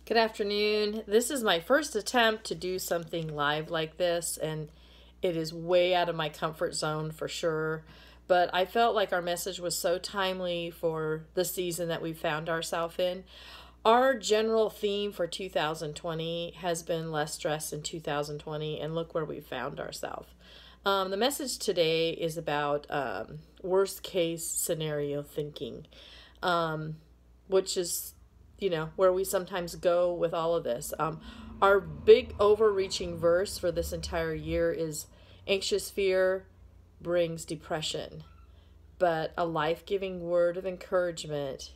Good afternoon. This is my first attempt to do something live like this, and it is way out of my comfort zone for sure. But I felt like our message was so timely for the season that we found ourselves in. Our general theme for 2020 has been less stress in 2020, and look where we found ourselves. The message today is about worst case scenario thinking, which is where we sometimes go with all of this. Our big overreaching verse for this entire year is anxious fear brings depression, but a life-giving word of encouragement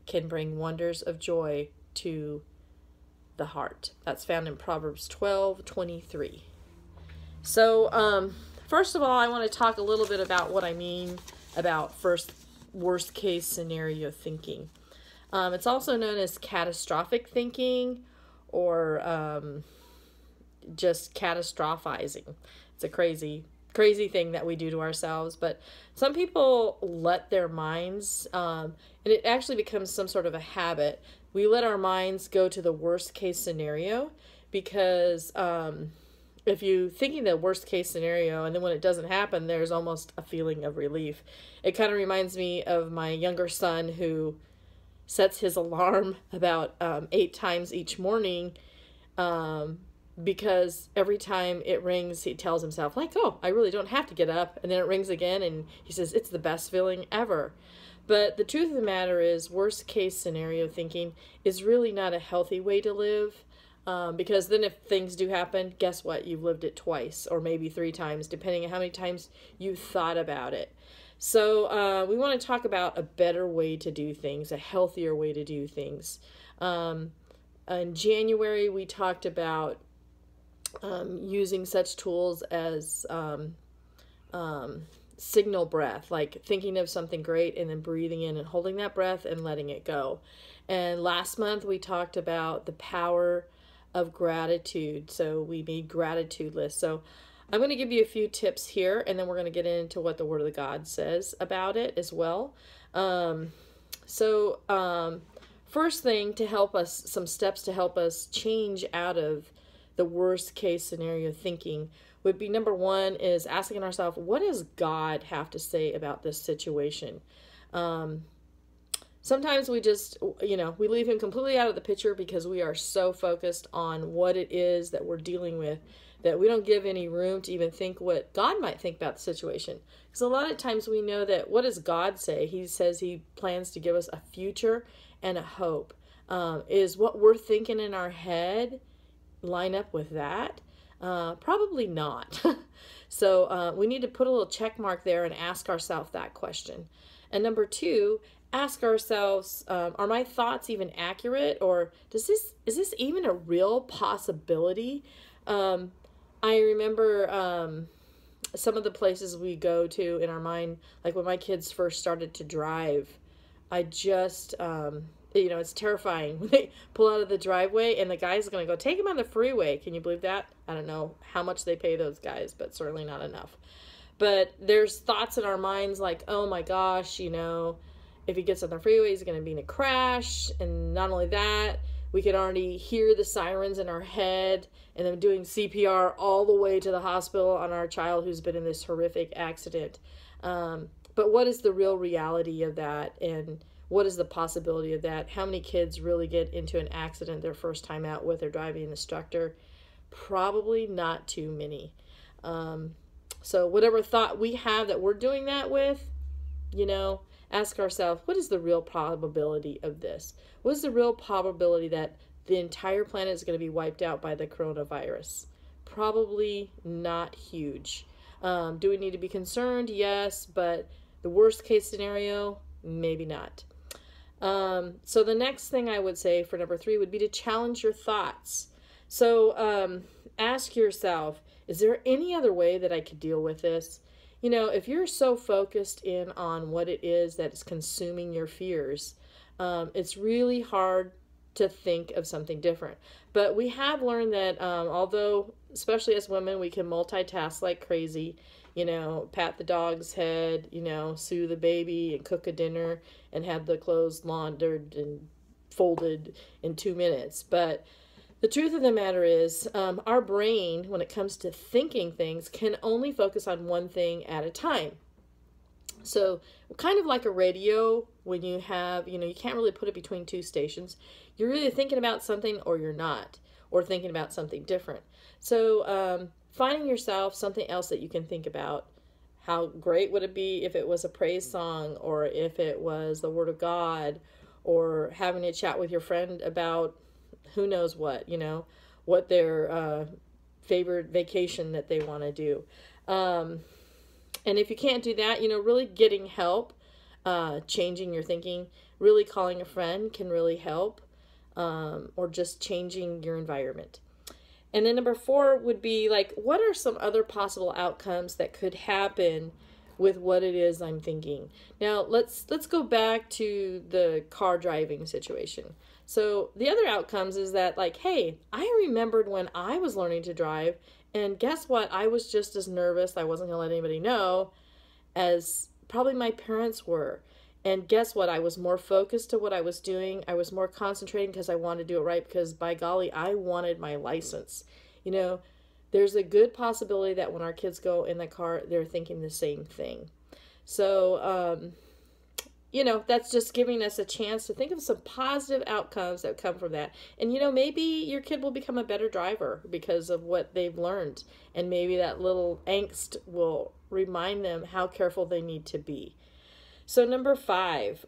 can bring wonders of joy to the heart. That's found in Proverbs 12:23. So, first of all, I want to talk a little bit about what I mean about worst case scenario thinking. It's also known as catastrophic thinking or just catastrophizing. It's a crazy thing that we do to ourselves, but some people let their minds, and it actually becomes some sort of a habit. We let our minds go to the worst case scenario because if you thinking the worst case scenario and then when it doesn't happen, there's almost a feeling of relief. It kind of reminds me of my younger son who sets his alarm about 8 times each morning because every time it rings, he tells himself, like, oh, I really don't have to get up. And then it rings again, and he says, it's the best feeling ever. But the truth of the matter is, worst case scenario thinking is really not a healthy way to live. Because then if things do happen, guess what? You've lived it twice or maybe 3 times, depending on how many times you thought about it. So we want to talk about a better way to do things, a healthier way to do things. In January, we talked about using such tools as signal breath, like thinking of something great and then breathing in and holding that breath and letting it go. And last month, we talked about the power of gratitude. So we made gratitude lists. So I'm going to give you a few tips here, and then we're going to get into what the Word of God says about it as well. First thing to help us, some steps to help us change out of the worst case scenario thinking would be, number one is asking ourselves, what does God have to say about this situation? Sometimes we just, we leave him completely out of the picture because we are so focused on what it is that we're dealing with that we don't give any room to even think what God might think about the situation. Because a lot of times we know that, what does God say? He says he plans to give us a future and a hope. Is what we're thinking in our head line up with that? Probably not. So we need to put a little check mark there and ask ourselves that question. And number two, ask ourselves, are my thoughts even accurate, or is this even a real possibility? I remember some of the places we go to in our mind, like when my kids first started to drive, I just, it's terrifying when they pull out of the driveway and the guy's going to go, take him on the freeway. Can you believe that? I don't know how much they pay those guys, but certainly not enough. But there's thoughts in our minds like, oh my gosh, if he gets on the freeway, he's going to be in a crash. And not only that, we can already hear the sirens in our head and then doing CPR all the way to the hospital on our child who's been in this horrific accident. But what is the real reality of that? And what is the possibility of that? How many kids really get into an accident their first time out with their driving instructor? Probably not too many. So whatever thought we have that we're doing that with, ask ourselves, what is the real probability of this? What is the real probability that the entire planet is going to be wiped out by the coronavirus? Probably not huge. Do we need to be concerned? Yes, but the worst case scenario, maybe not. So the next thing I would say for number 3 would be to challenge your thoughts. So ask yourself, is there any other way that I could deal with this? If you're so focused in on what it is that is consuming your fears, it's really hard to think of something different. But we have learned that although, especially as women, we can multitask like crazy, pat the dog's head, soothe the baby and cook a dinner and have the clothes laundered and folded in 2 minutes. But the truth of the matter is, our brain, when it comes to thinking things, can only focus on one thing at a time. So kind of like a radio, when you have, you can't really put it between two stations. You're either thinking about something or you're not, or thinking about something different. So finding yourself something else that you can think about. How great would it be if it was a praise song, or if it was the Word of God, or having a chat with your friend about who knows what, what their favorite vacation that they want to do. And if you can't do that, really getting help, changing your thinking, really calling a friend can really help, or just changing your environment. And then number 4 would be like, what are some other possible outcomes that could happen with what it is I'm thinking? Now, let's go back to the car driving situation. So the other outcomes is that, like, hey, I remembered when I was learning to drive, and guess what? I was just as nervous, I wasn't going to let anybody know, as probably my parents were. And guess what? I was more focused to what I was doing. I was more concentrating because I wanted to do it right, because by golly, I wanted my license. There's a good possibility that when our kids go in the car, they're thinking the same thing. So, that's just giving us a chance to think of some positive outcomes that come from that. And, maybe your kid will become a better driver because of what they've learned. And maybe that little angst will remind them how careful they need to be. So number 5,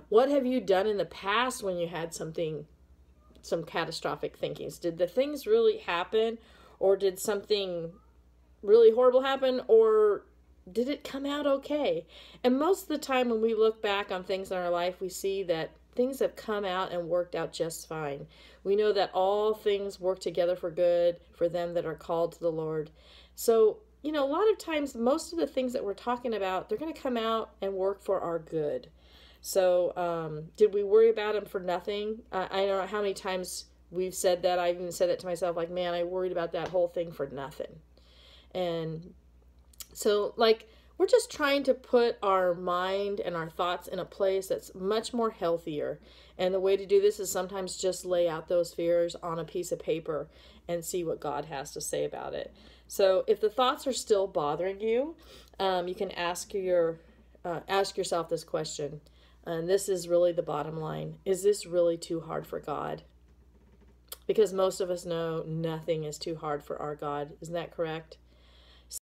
what have you done in the past when you had some catastrophic thinkings? Did the things really happen, or did something really horrible happen, or did it come out okay? And most of the time when we look back on things in our life, we see that things have come out and worked out just fine. We know that all things work together for good for them that are called to the Lord. So, a lot of times, most of the things that we're talking about, they're going to come out and work for our good. So, did we worry about them for nothing? I don't know how many times we've said that. I've even said it to myself, like, man, I worried about that whole thing for nothing. And so, we're just trying to put our mind and our thoughts in a place that's much more healthier. And the way to do this is sometimes just lay out those fears on a piece of paper and see what God has to say about it. So if the thoughts are still bothering you, you can ask yourself this question. And this is really the bottom line. Is this really too hard for God? Because most of us know nothing is too hard for our God. Isn't that correct?